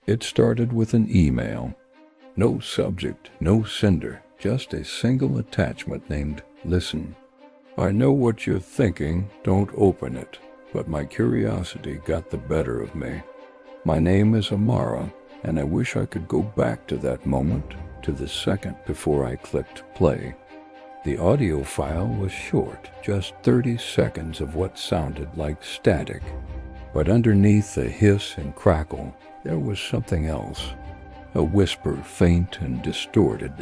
It started with an email. No subject, no sender, just a single attachment named Listen. I know what you're thinking, don't open it, but my curiosity got the better of me. My name is Amara, and I wish I could go back to that moment, to the second before I clicked play. The audio file was short, just 30 seconds of what sounded like static. But underneath the hiss and crackle, there was something else. A whisper, faint and distorted,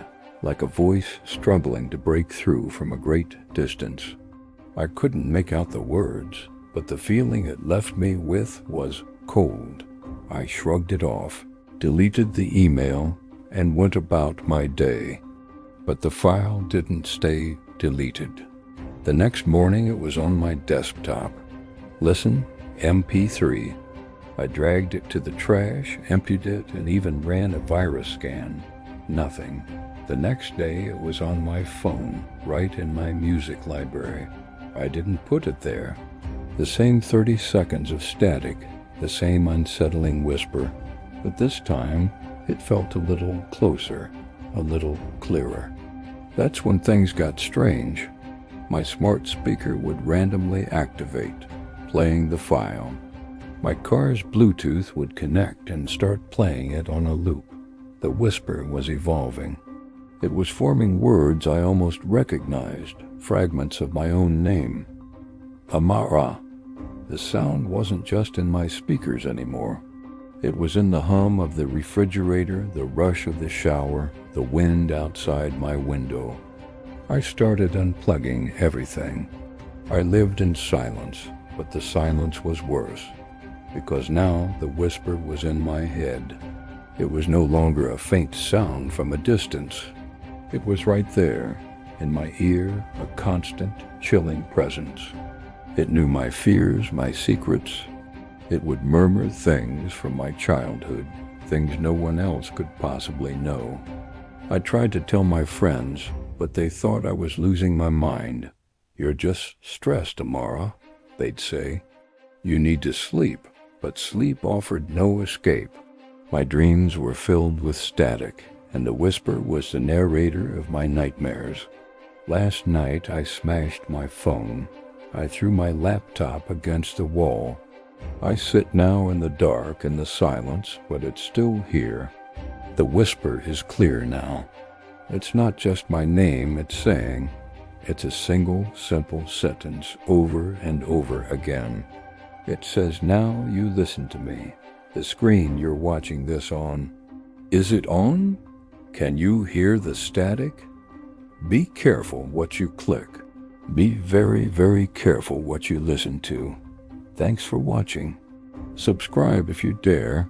like a voice struggling to break through from a great distance. I couldn't make out the words, but the feeling it left me with was cold. I shrugged it off, deleted the email, and went about my day. But the file didn't stay deleted. The next morning it was on my desktop. Listen, MP3. I dragged it to the trash, emptied it, and even ran a virus scan. Nothing. The next day it was on my phone, right in my music library. I didn't put it there. The same 30 seconds of static, the same unsettling whisper, but this time it felt a little closer, a little clearer. That's when things got strange. My smart speaker would randomly activate, playing the file. My car's Bluetooth would connect and start playing it on a loop. The whisper was evolving. It was forming words I almost recognized, fragments of my own name. Amara. The sound wasn't just in my speakers anymore. It was in the hum of the refrigerator, the rush of the shower, the wind outside my window. I started unplugging everything. I lived in silence, but the silence was worse, because now the whisper was in my head. It was no longer a faint sound from a distance. It was right there, in my ear, a constant, chilling presence. It knew my fears, my secrets. It would murmur things from my childhood, things no one else could possibly know. I tried to tell my friends, but they thought I was losing my mind. "You're just stressed, Amara," they'd say. "You need to sleep," but sleep offered no escape. My dreams were filled with static, and the whisper was the narrator of my nightmares. Last night I smashed my phone. I threw my laptop against the wall. I sit now in the dark and the silence, but it's still here. The whisper is clear now. It's not just my name it's saying. It's a single, simple sentence over and over again. It says, "Now you listen to me. The screen you're watching this on. Is it on? Can you hear the static? Be careful what you click. Be very, very careful what you listen to. Thanks for watching. Subscribe if you dare.